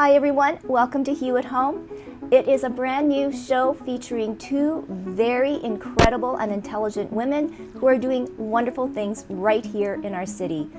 Hi everyone, welcome to Hue at Home. It is a brand new show featuring two very incredible and intelligent women who are doing wonderful things right here in our city.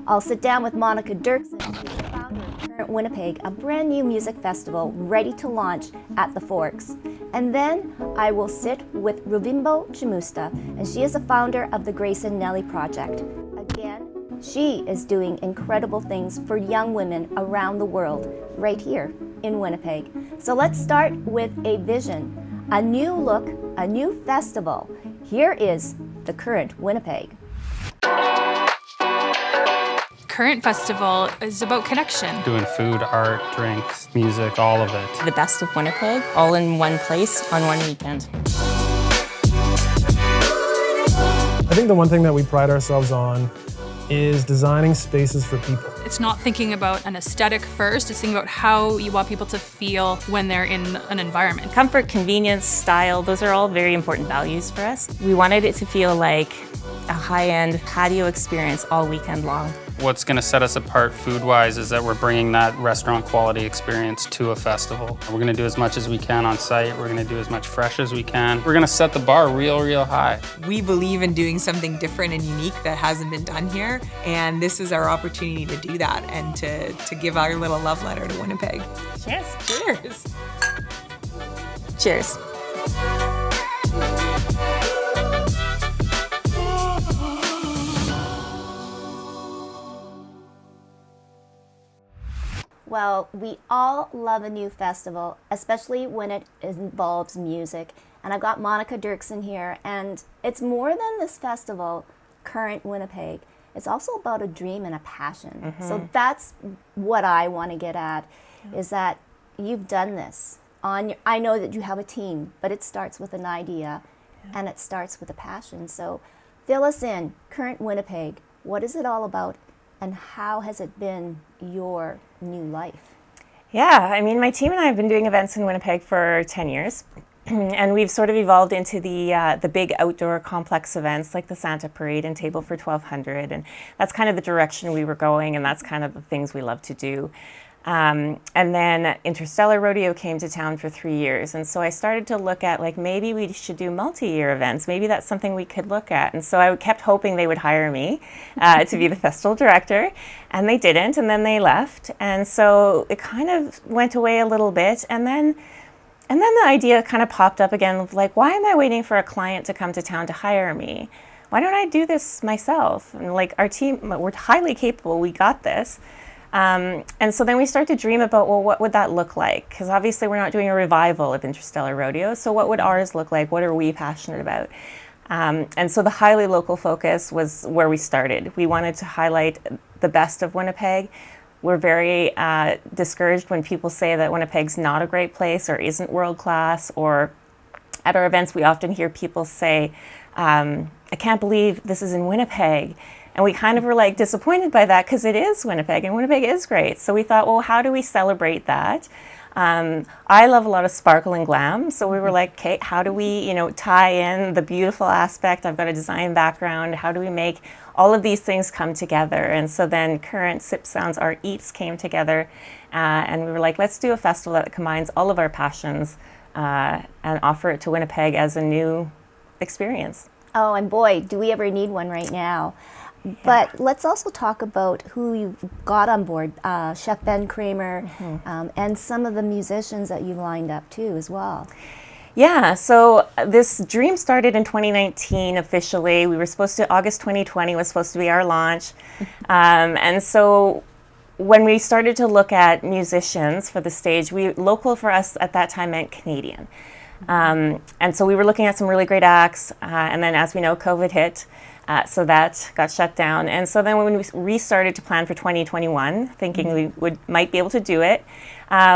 I'll sit down with Monica Derksen, who's the founder of CURRENT Winnipeg, a brand new music festival ready to launch at the Forks. And then I will sit with Ruvimbo Chimutsa, and she is the founder of the Grace and Nelly Project. Again, she is doing incredible things for young women around the world, right here in Winnipeg. So let's start with a vision, a new look, a new festival. Here is the CURRENT Winnipeg. CURRENT Festival is about connection. Doing food, art, drinks, music, all of it. The best of Winnipeg, all in one place on one weekend. I think the one thing that we pride ourselves on is designing spaces for people. It's not thinking about an aesthetic first, it's thinking about how you want people to feel when they're in an environment. Comfort, convenience, style, those are all very important values for us. We wanted it to feel like a high-end patio experience all weekend long. What's going to set us apart food-wise is that we're bringing that restaurant quality experience to a festival. We're going to do as much as we can on site. We're going to do as much fresh as we can. We're going to set the bar real high. We believe in doing something different and unique that hasn't been done here, and this is our opportunity to do that and to give our little love letter to Winnipeg. Cheers. Cheers. Cheers. Well, we all love a new festival, especially when it involves music. And I've got Monica Derksen here, and it's more than this festival, CURRENT Winnipeg. It's also about a dream and a passion. Mm-hmm. So that's what I want to get at, is that you've done this. I know that you have a team, but it starts with an idea, and it starts with a passion. So fill us in, CURRENT Winnipeg. What is it all about, and how has it been your new life? Yeah, I mean, my team and I have been doing events in Winnipeg for 10 years. And we've sort of evolved into the big outdoor complex events like the Santa Parade and Table for 1200. And that's kind of the direction we were going, and that's kind of the things we love to do. And then Interstellar Rodeo came to town for 3 years. And so I started to look at, like, maybe we should do multi-year events. Maybe that's something we could look at. And so I kept hoping they would hire me to be the festival director. And they didn't, and then they left. And so it kind of went away a little bit. And then the idea kind of popped up again of, like, why am I waiting for a client to come to town to hire me? Why don't I do this myself? And, like, our team, we're highly capable. We got this. And so then we start to dream about, well, what would that look like? Because obviously we're not doing a revival of Interstellar Rodeo, so what would ours look like? What are we passionate about? And so the highly local focus was where we started. We wanted to highlight the best of Winnipeg. We're very discouraged when people say that Winnipeg's not a great place or isn't world class, or at our events we often hear people say, I can't believe this is in Winnipeg. And we kind of were, like, disappointed by that, because it is Winnipeg, and Winnipeg is great. So we thought, well, how do we celebrate that? I love a lot of sparkle and glam, so we were like, okay, how do we, tie in the beautiful aspect? I've got a design background. How do we make all of these things come together? And so then CURRENT, Sip Sounds, Art Eats came together, and we were like, let's do a festival that combines all of our passions and offer it to Winnipeg as a new experience. Oh, and boy, do we ever need one right now. But let's also talk about who you've got on board, Chef Ben Kramer, and some of the musicians that you've lined up too as well. Yeah, so this dream started in 2019 officially. We were supposed to, August 2020 was supposed to be our launch. And so when we started to look at musicians for the stage, local for us at that time meant Canadian. And so we were looking at some really great acts, and then as we know, COVID hit. So that got shut down. And so then when we restarted to plan for 2021, thinking we might be able to do it,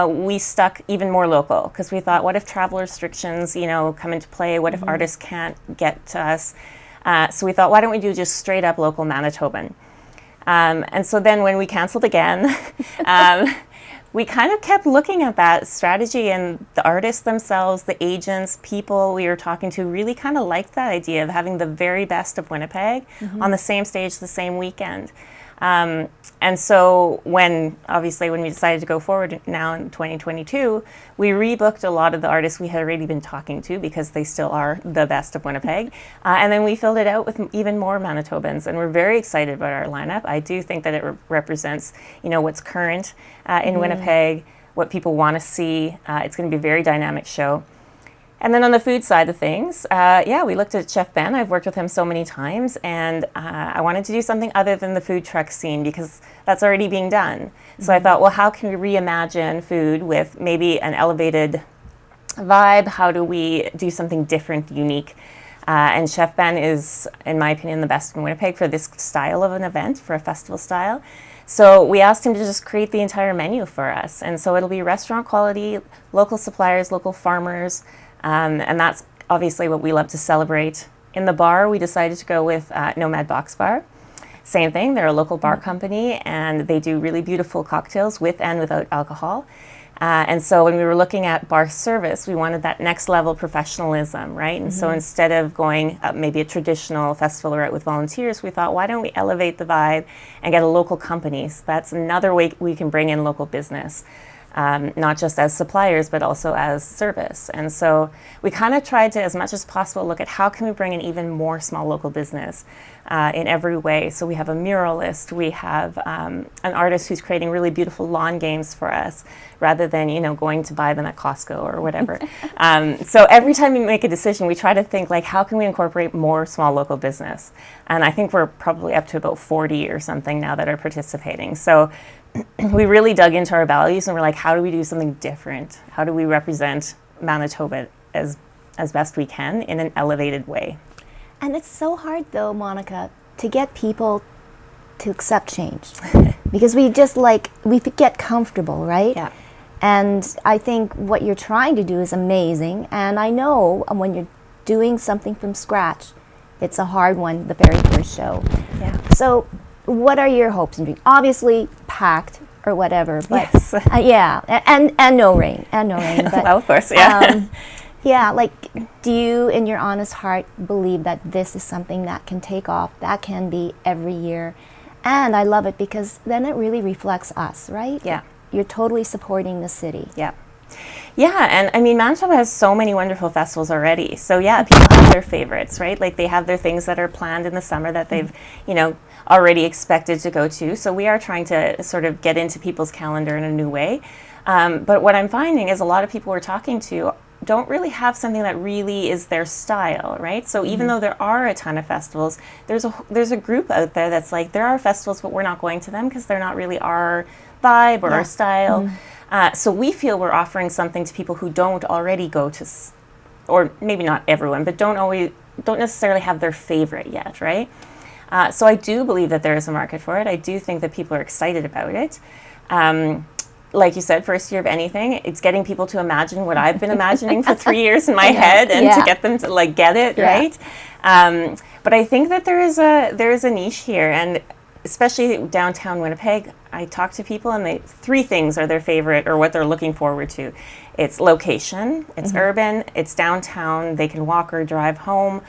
we stuck even more local, because we thought, what if travel restrictions, come into play? What if artists can't get to us? So we thought, why don't we do just straight up local Manitoban? And so then when we canceled again, we kind of kept looking at that strategy, and the artists themselves, the agents, people we were talking to really kind of liked that idea of having the very best of Winnipeg on the same stage the same weekend. And so when we decided to go forward now in 2022, we rebooked a lot of the artists we had already been talking to because they still are the best of Winnipeg. And then we filled it out with even more Manitobans, and we're very excited about our lineup. I do think that it represents, what's current in Winnipeg, what people want to see. It's going to be a very dynamic show. And then on the food side of things, we looked at Chef Ben. I've worked with him so many times, and I wanted to do something other than the food truck scene because that's already being done. So I thought, well, how can we reimagine food with maybe an elevated vibe? How do we do something different, unique? And Chef Ben is, in my opinion, the best in Winnipeg for this style of an event, for a festival style. So we asked him to just create the entire menu for us. And so it'll be restaurant quality, local suppliers, local farmers, and that's obviously what we love to celebrate. In the bar, we decided to go with Nomad Box Bar. Same thing, they're a local bar company, and they do really beautiful cocktails with and without alcohol. And so when we were looking at bar service, we wanted that next level professionalism, right? And so instead of going maybe a traditional festival route with volunteers, we thought, why don't we elevate the vibe and get a local company? So that's another way we can bring in local business. Not just as suppliers, but also as service. And so we kind of tried to, as much as possible, look at how can we bring in even more small local business in every way. So we have a muralist, we have an artist who's creating really beautiful lawn games for us, rather than, going to buy them at Costco or whatever. So every time we make a decision, we try to think, like, how can we incorporate more small local business? And I think we're probably up to about 40 or something now that are participating. So we really dug into our values and we're like, how do we do something different? How do we represent Manitoba as best we can in an elevated way? And it's so hard, though, Monica, to get people to accept change because we get comfortable, right? Yeah. And I think what you're trying to do is amazing. And I know when you're doing something from scratch, it's a hard one, the very first show. Yeah. So what are your hopes and dreams? Obviously packed or whatever, but yes. And no rain, But, well, of course, yeah. Do you, in your honest heart, believe that this is something that can take off, that can be every year? And I love it because then it really reflects us, right? Yeah. You're totally supporting the city. Yeah. Yeah, and I mean, Manitoba has so many wonderful festivals already. So yeah, people have their favorites, right? Like they have their things that are planned in the summer that they've, already expected to go to. So we are trying to sort of get into people's calendar in a new way. But what I'm finding is a lot of people we're talking to don't really have something that really is their style, right? So even though there are a ton of festivals, there's a group out there that's like, there are festivals, but we're not going to them because they're not really our vibe or our style. So we feel we're offering something to people who don't already go to, or maybe not everyone, but don't necessarily have their favorite yet, right? So I do believe that there is a market for it. I do think that people are excited about it. Like you said, first year of anything, it's getting people to imagine what I've been imagining for 3 years in my head and to get them to get it, right? But I think that there is a niche here, and especially downtown Winnipeg, I talk to people and three things are their favorite or what they're looking forward to. It's location, it's urban, it's downtown, they can walk or drive home.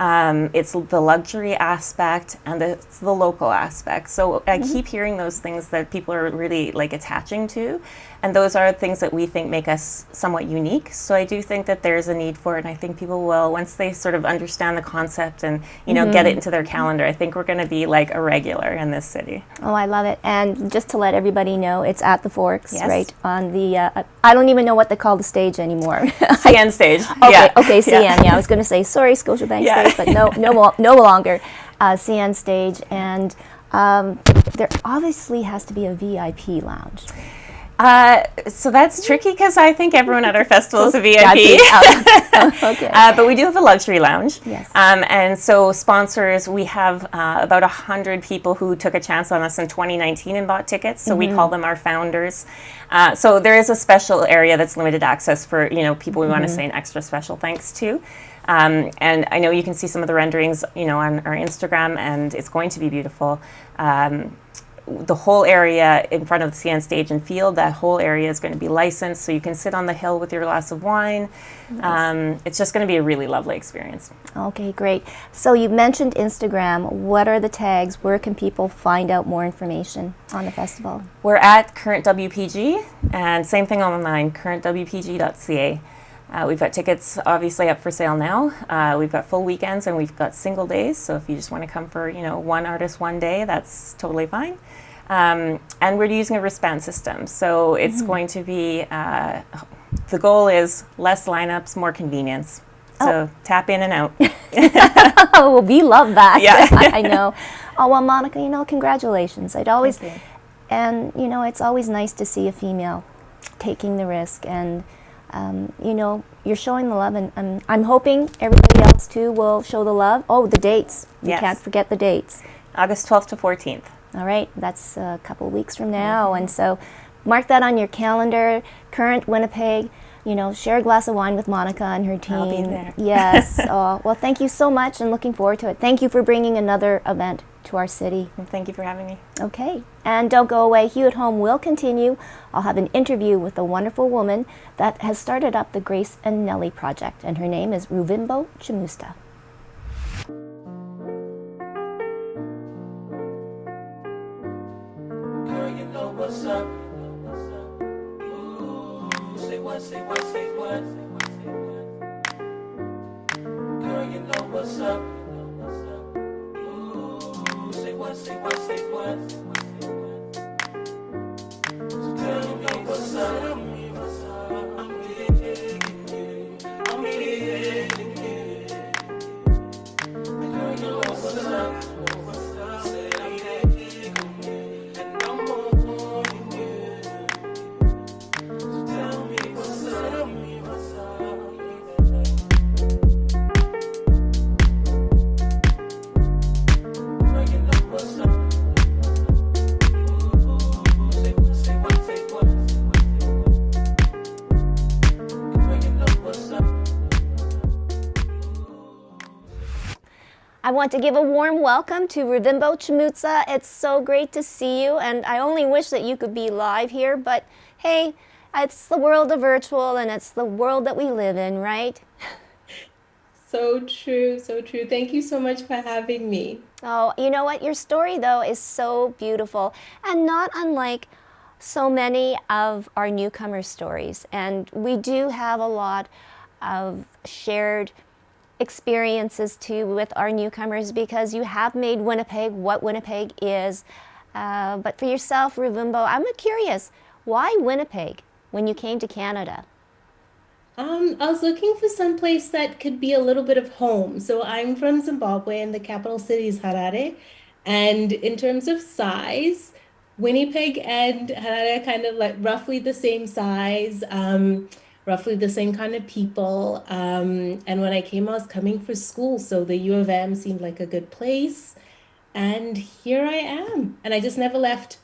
It's the luxury aspect and it's the local aspect. So I keep hearing those things that people are really attaching to, and those are things that we think make us somewhat unique. So I do think that there's a need for it, and I think people will, once they sort of understand the concept and get it into their calendar, I think we're going to be like a regular in this city. Oh, I love it. And just to let everybody know, it's at the Forks, yes. right? On the, I don't even know what they call the stage anymore. CN stage. Okay, CN. Yeah, I was going to say, sorry, Scotiabank stage, but no longer. CN stage. And there obviously has to be a VIP lounge. So that's tricky because I think everyone at our festival is a VIP. Okay. But we do have a luxury lounge. Yes. And so sponsors, we have about 100 people who took a chance on us in 2019 and bought tickets. So we call them our founders. So there is a special area that's limited access for people we want to say an extra special thanks to. And I know you can see some of the renderings on our Instagram, and it's going to be beautiful. the whole area in front of the CN stage and field, that whole area is going to be licensed, so you can sit on the hill with your glass of wine. Nice. It's just going to be a really lovely experience. Okay, great. So you mentioned Instagram. What are the tags? Where can people find out more information on the festival? We're at Current WPG, and same thing online, currentwpg.ca. We've got tickets obviously up for sale now. We've got full weekends and we've got single days. So if you just want to come for, one artist one day, that's totally fine. And we're using a wristband system. So it's going to be, the goal is less lineups, more convenience. So tap in and out. Oh, we love that. Yeah. I know. Oh, well, Monica, congratulations. And, it's always nice to see a female taking the risk, and you're showing the love, and I'm hoping everybody else too will show the love. Oh, the dates. You Yes. can't forget the dates. August 12th to 14th. All right, that's a couple of weeks from now, and so mark that on your calendar. Current Winnipeg, share a glass of wine with Monica and her team. I'll be there. Yes. Oh, well, thank you so much, and looking forward to it. Thank you for bringing another event to our city. And thank you for having me. Okay, and don't go away. Hue at Home will continue. I'll have an interview with a wonderful woman that has started up the Grace and Nelly Project, and her name is Ruvimbo Chimutsa. Girl, you know what's up. Ooh, say what, say what, say what. Girl, you know what's up. Ooh, say what, say what, say what. So tell me what's up. I'm digging you. I'm feeling you. Girl, you know what's up. Say I'm digging you. And I'm wanting you. So tell me what's up. Tell me what's up. Girl, you know what's up. Ooh, say what, say what, say what. Girl, you know what's up. I want to give a warm welcome to Ruvimbo Chimutsa. It's so great to see you, and I only wish that you could be live here, but hey, it's the world of virtual, and it's the world that we live in, right? So true, so true. Thank you so much for having me. Oh, you know what? Your story, though, is so beautiful, and not unlike so many of our newcomer stories. And we do have a lot of shared experiences too with our newcomers, because you have made Winnipeg what Winnipeg is. But for yourself, Ruvimbo, I'm curious, why Winnipeg when you came to Canada? I was looking for some place that could be a little bit of home. So I'm from Zimbabwe, and the capital city is Harare. And in terms of size, Winnipeg and Harare are kind of like roughly the same size, roughly the same kind of people. And when I came, I was coming for school, so the U of M seemed like a good place. And here I am, and I just never left.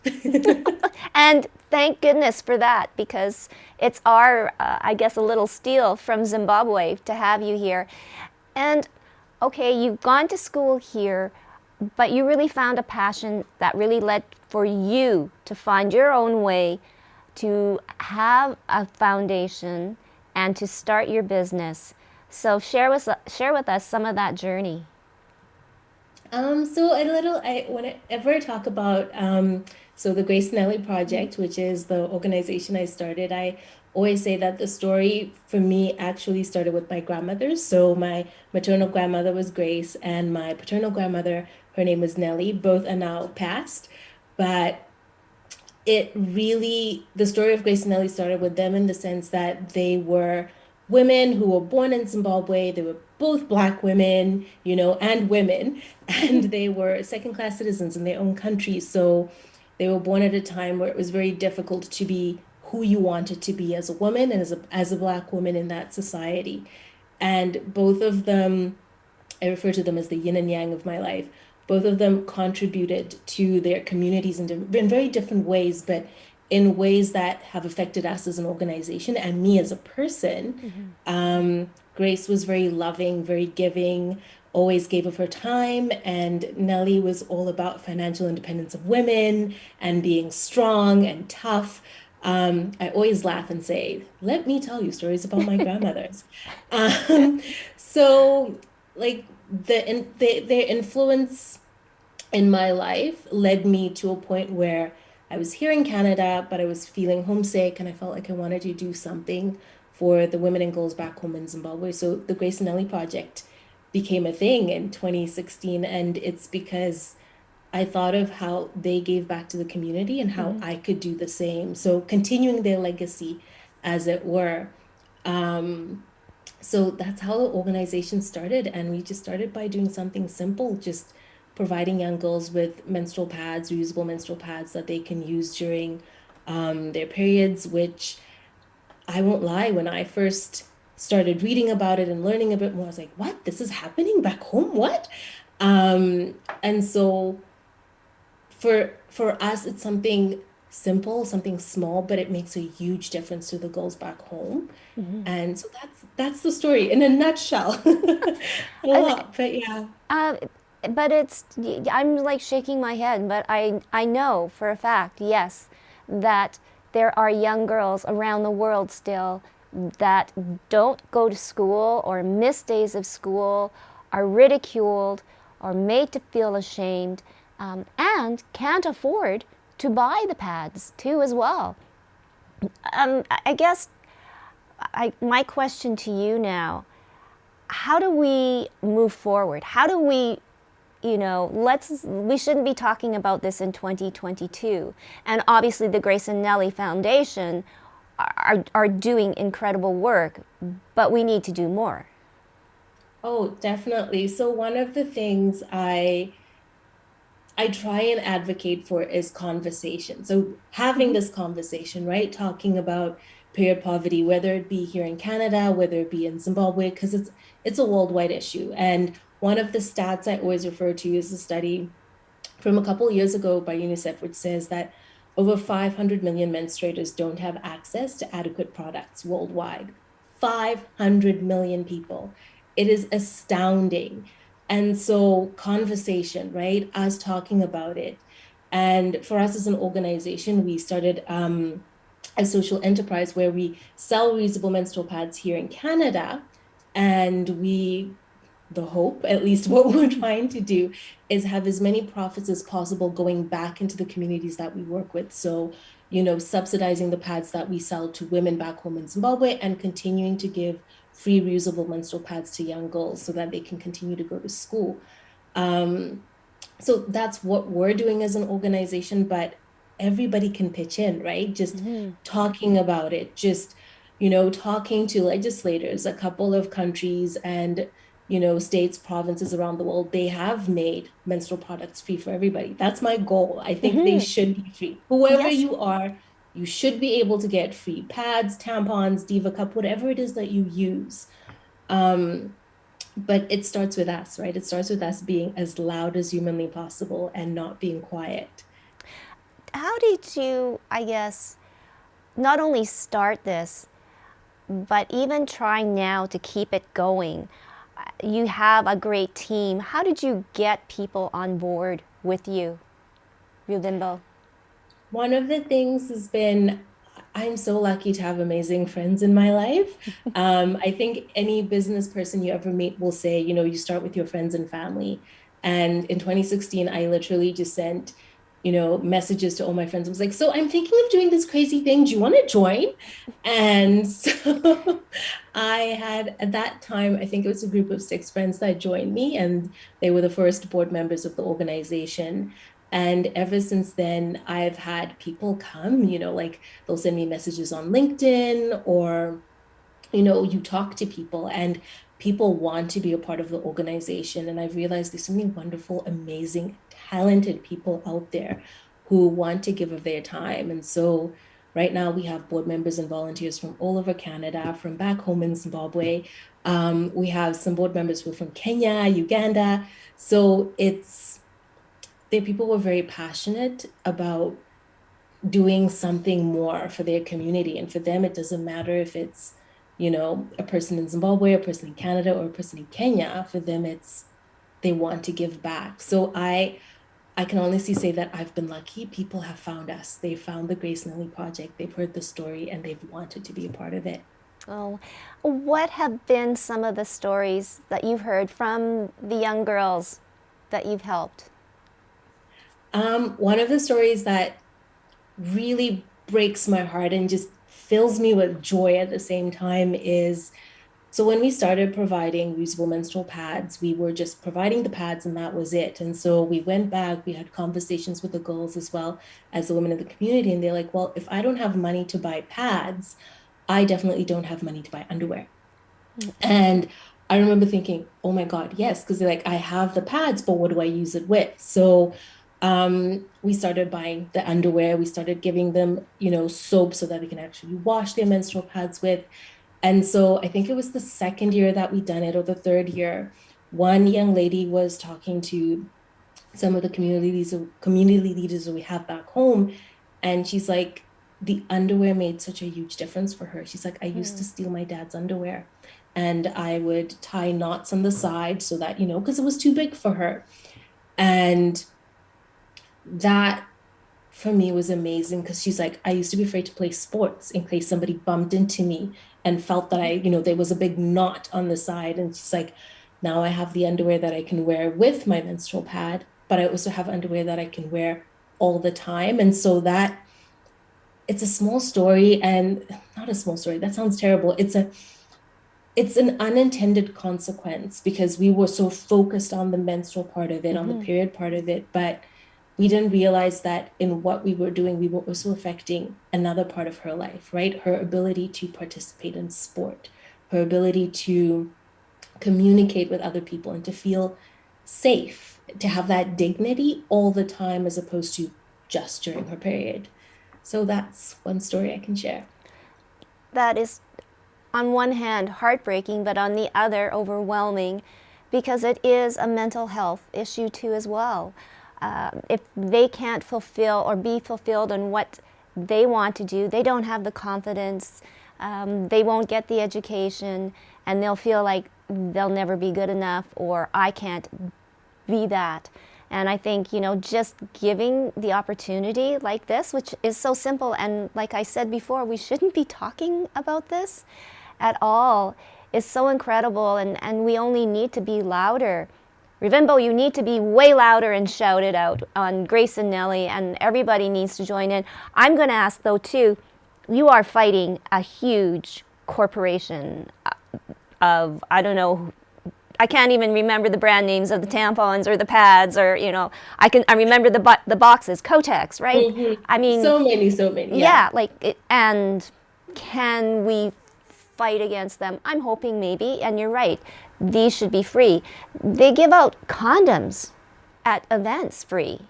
And thank goodness for that, because it's our, I guess, a little steal from Zimbabwe to have you here. And okay, you've gone to school here, but you really found a passion that really led for you to find your own way to have a foundation and to start your business. So share with us some of that journey. So whenever I talk about so the Grace and Nelly Project, which is the organization I started, I always say that the story for me actually started with my grandmother. So my maternal grandmother was Grace, and my paternal grandmother, her name was Nelly. Both are now passed, but the story of Grace and Nelly started with them in the sense that they were women who were born in Zimbabwe. They were both Black women, and women, and they were second-class citizens in their own country. So they were born at a time where it was very difficult to be who you wanted to be as a woman and as a Black woman in that society. And both of them, I refer to them as the yin and yang of my life. Both of them contributed to their communities in very different ways, but in ways that have affected us as an organization and me as a person. Grace was very loving, very giving, always gave of her time, and Nelly was all about financial independence of women and being strong and tough. I always laugh and say, let me tell you stories about my grandmothers. Um, so, like, their influence in my life led me to a point where I was here in Canada, but I was feeling homesick and I felt like I wanted to do something for the women and girls back home in Zimbabwe. So the Grace and Nelly Project became a thing in 2016. And it's because I thought of how they gave back to the community and how I could do the same. So continuing their legacy, as it were. So that's how the organization started. And we just started by doing something simple, just providing young girls with menstrual pads, reusable menstrual pads that they can use during their periods, which I won't lie, when I first started reading about it and learning a bit more, I was like, what? This is happening back home? What? And so for us, it's something simple, something small, but it makes a huge difference to the girls back home. And so that's the story in a nutshell. A lot, but yeah. But I'm like shaking my head, but I know for a fact, yes, that there are young girls around the world still that don't go to school or miss days of school, are ridiculed, or made to feel ashamed, and can't afford to buy the pads too as well. I guess my question to you now, how do we move forward? How do we, we shouldn't be talking about this in 2022. And obviously the Grace and Nelly Foundation are doing incredible work, but we need to do more. Oh, definitely. So one of the things I try and advocate for is conversation. So having this conversation, right? Talking about period poverty, whether it be here in Canada, whether it be in Zimbabwe, because it's a worldwide issue. And one of the stats I always refer to is a study from a couple of years ago by UNICEF, which says that over 500 million menstruators don't have access to adequate products worldwide. 500 million people. It is astounding. And so conversation, right? Us talking about it. And for us as an organization, we started a social enterprise where we sell reusable menstrual pads here in Canada. And the hope, at least what we're trying to do, is have as many profits as possible going back into the communities that we work with. So, subsidizing the pads that we sell to women back home in Zimbabwe and continuing to give free reusable menstrual pads to young girls so that they can continue to go to school. So that's what we're doing as an organization, but everybody can pitch in, right? Just talking about it, just, talking to legislators, a couple of countries and, states, provinces around the world, they have made menstrual products free for everybody. That's my goal. I think they should be free. Whoever you are, you should be able to get free pads, tampons, Diva Cup, whatever it is that you use. But it starts with us, right? It starts with us being as loud as humanly possible and not being quiet. How did you, I guess, not only start this, but even trying now to keep it going? You have a great team. How did you get people on board with you, Ruvimbo? One of the things has been, I'm so lucky to have amazing friends in my life. I think any business person you ever meet will say, you start with your friends and family. And in 2016, I literally just sent, messages to all my friends. I was like, so I'm thinking of doing this crazy thing. Do you want to join? And so I had, at that time, I think it was a group of 6 friends that joined me, and they were the first board members of the organization. And ever since then, I've had people come, like they'll send me messages on LinkedIn or, you talk to people and people want to be a part of the organization. And I've realized there's so many wonderful, amazing, talented people out there who want to give of their time. And so right now we have board members and volunteers from all over Canada, from back home in Zimbabwe. We have some board members who are from Kenya, Uganda. So people were very passionate about doing something more for their community. And for them, it doesn't matter if it's, a person in Zimbabwe, a person in Canada, or a person in Kenya. For them, it's they want to give back. So I can honestly say that I've been lucky. People have found us. They found the Grace and Nelly Project. They've heard the story and they've wanted to be a part of it. Oh, what have been some of the stories that you've heard from the young girls that you've helped? One of the stories that really breaks my heart and just fills me with joy at the same time is, so when we started providing reusable menstrual pads, we were just providing the pads and that was it. And so we went back, we had conversations with the girls as well as the women in the community, and they're like, well, if I don't have money to buy pads, I definitely don't have money to buy underwear. And I remember thinking, oh my God, yes, because they're like, I have the pads, but what do I use it with? So we started buying the underwear. We started giving them, soap so that they can actually wash their menstrual pads with. And so I think it was the second year that we done it, or the third year. One young lady was talking to some of the community leaders that we have back home, and she's like, the underwear made such a huge difference for her. She's like, I used to steal my dad's underwear, and I would tie knots on the side so that, because it was too big for her. And that for me was amazing, because she's like, I used to be afraid to play sports in case somebody bumped into me and felt that there was a big knot on the side. And she's like, now I have the underwear that I can wear with my menstrual pad, but I also have underwear that I can wear all the time. And so that, it's a small story, and not a small story, that sounds terrible. It's an unintended consequence, because we were so focused on the menstrual part of it, on the period part of it, but we didn't realize that in what we were doing, we were also affecting another part of her life, right? Her ability to participate in sport, her ability to communicate with other people and to feel safe, to have that dignity all the time, as opposed to just during her period. So that's one story I can share. That is, on one hand, heartbreaking, but on the other, overwhelming, because it is a mental health issue too as well. If they can't fulfill or be fulfilled in what they want to do, they don't have the confidence, they won't get the education, and they'll feel like they'll never be good enough, or I can't be that. And I think, just giving the opportunity like this, which is so simple, and like I said before, we shouldn't be talking about this at all, is so incredible, and we only need to be louder. Ruvimbo, you need to be way louder and shout it out on Grace and Nelly, and everybody needs to join in. I'm going to ask, though, too, you are fighting a huge corporation of, I don't know, I can't even remember the brand names of the tampons or the pads, or, I remember the boxes, Kotex, right? Mm-hmm. I mean, so many. Yeah, and can we fight against them? I'm hoping maybe, and you're right, these should be free. They give out condoms at events free.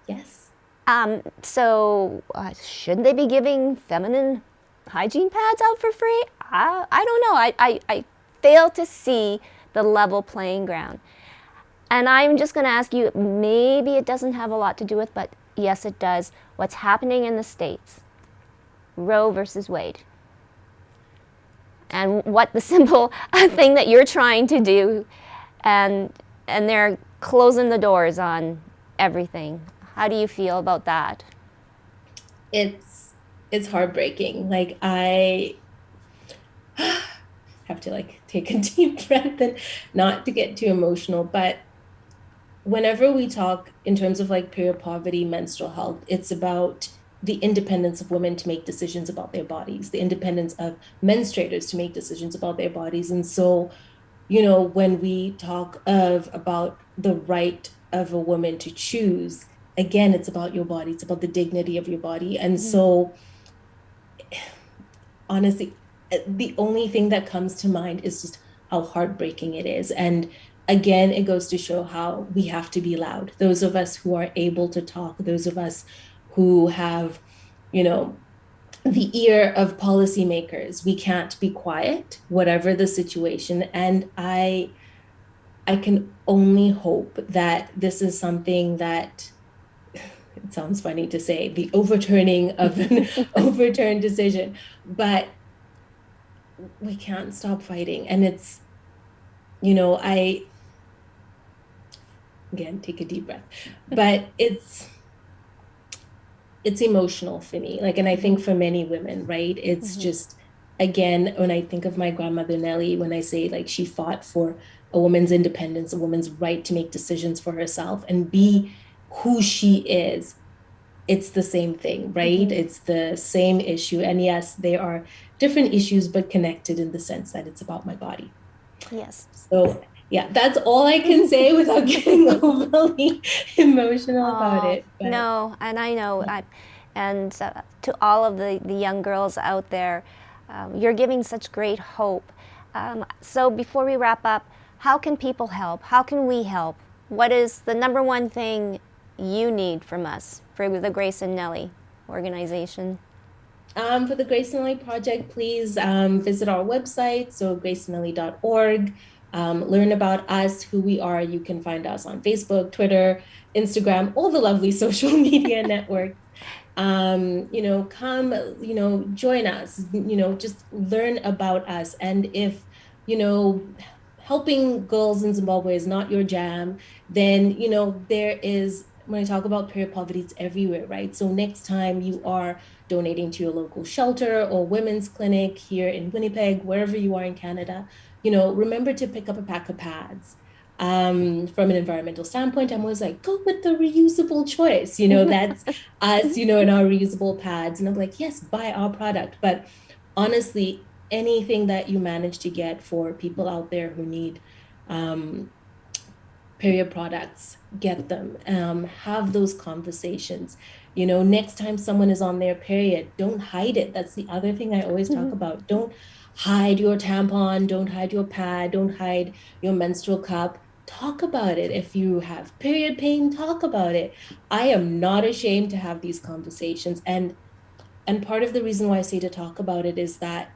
Yes. So shouldn't they be giving feminine hygiene pads out for free? I don't know. I fail to see the level playing ground. And I'm just going to ask you, maybe it doesn't have a lot to do with, but yes, it does. What's happening in the States? Roe versus Wade. And what the simple thing that you're trying to do, and they're closing the doors on everything. How do you feel about that? It's heartbreaking. Like, I have to take a deep breath and not to get too emotional, but whenever we talk in terms of period poverty, menstrual health, it's about the independence of women to make decisions about their bodies, the independence of menstruators to make decisions about their bodies. And so, when we talk about the right of a woman to choose, again, it's about your body, it's about the dignity of your body. And so, honestly, the only thing that comes to mind is just how heartbreaking it is. And again, it goes to show how we have to be loud. Those of us who are able to talk, those of us who have, the ear of policymakers, we can't be quiet, whatever the situation. And I can only hope that this is something that, it sounds funny to say, the overturning of an overturned decision, but we can't stop fighting. And it's, again, take a deep breath. But it's emotional for me. Like, and I think for many women, right? It's just, again, when I think of my grandmother Nelly, when I say like she fought for a woman's independence, a woman's right to make decisions for herself and be who she is, it's the same thing, right? It's the same issue. And yes, there are different issues, but connected in the sense that it's about my body. Yes. So yeah, that's all I can say without getting overly emotional about it. But No, and I know, and to all of the young girls out there, you're giving such great hope. So before we wrap up, how can people help? How can we help? What is the number one thing you need from us for the Grace and Nelly organization? For the Grace and Nelly Project, please visit our website, so graceandnelly.org. Learn about us, who we are. You can find us on Facebook, Twitter, Instagram, all the lovely social media networks. Come, join us, just learn about us. And if, helping girls in Zimbabwe is not your jam, then, there is, when I talk about period poverty, it's everywhere, right? So next time you are donating to your local shelter or women's clinic here in Winnipeg, wherever you are in Canada, remember to pick up a pack of pads. From an environmental standpoint, I'm always like, go with the reusable choice. That's us, in our reusable pads. And I'm like, yes, buy our product. But honestly, anything that you manage to get for people out there who need period products, get them. Have those conversations. Next time someone is on their period, don't hide it. That's the other thing I always talk about. Don't hide your tampon, don't hide your pad, don't hide your menstrual cup. Talk about it. If you have period pain, talk about it. I am not ashamed to have these conversations. And part of the reason why I say to talk about it is that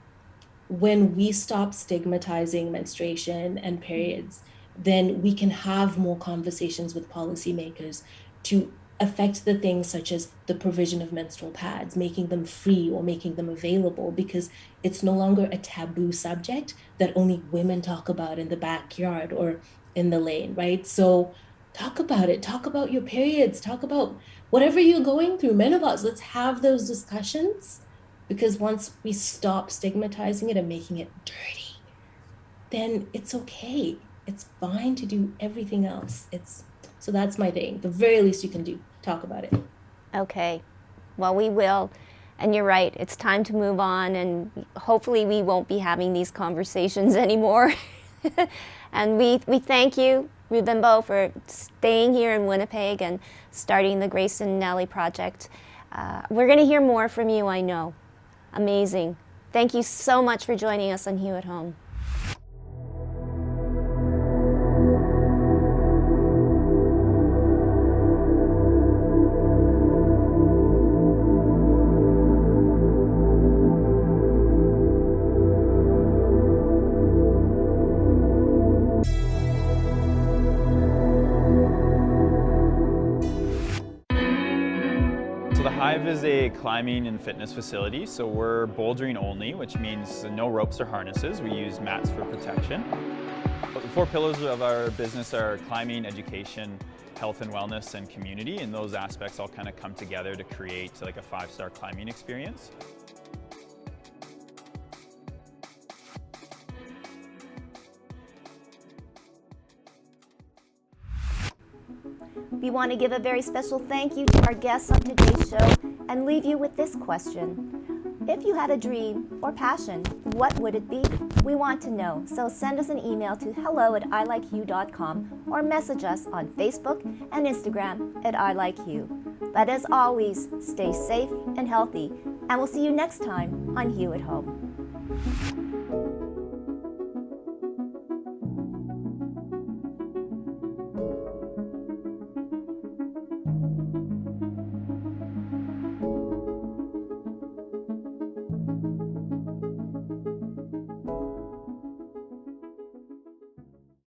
when we stop stigmatizing menstruation and periods, then we can have more conversations with policymakers to affect the things such as the provision of menstrual pads, making them free or making them available, because it's no longer a taboo subject that only women talk about in the backyard or in the lane, right? So talk about it, talk about your periods, talk about whatever you're going through, menopause. Let's have those discussions, because once we stop stigmatizing it and making it dirty, then it's okay. It's fine to do everything else. So that's my thing. The very least you can do, talk about it. Okay. Well, we will. And you're right. It's time to move on, and hopefully we won't be having these conversations anymore. And we thank you, Ruvimbo, for staying here in Winnipeg and starting the Grace and Nelly Project. We're going to hear more from you, I know. Amazing. Thank you so much for joining us on Hue at Home. The Hive is a climbing and fitness facility, so we're bouldering only, which means no ropes or harnesses. We use mats for protection. The 4 pillars of our business are climbing, education, health and wellness, and community, and those aspects all kind of come together to create like a 5-star climbing experience. We want to give a very special thank you to our guests on today's show and leave you with this question. If you had a dream or passion, what would it be? We want to know, so send us an email to hello@ilikehue.com or message us on Facebook and Instagram at iLikeHue. But as always, stay safe and healthy, and we'll see you next time on Hue at Home.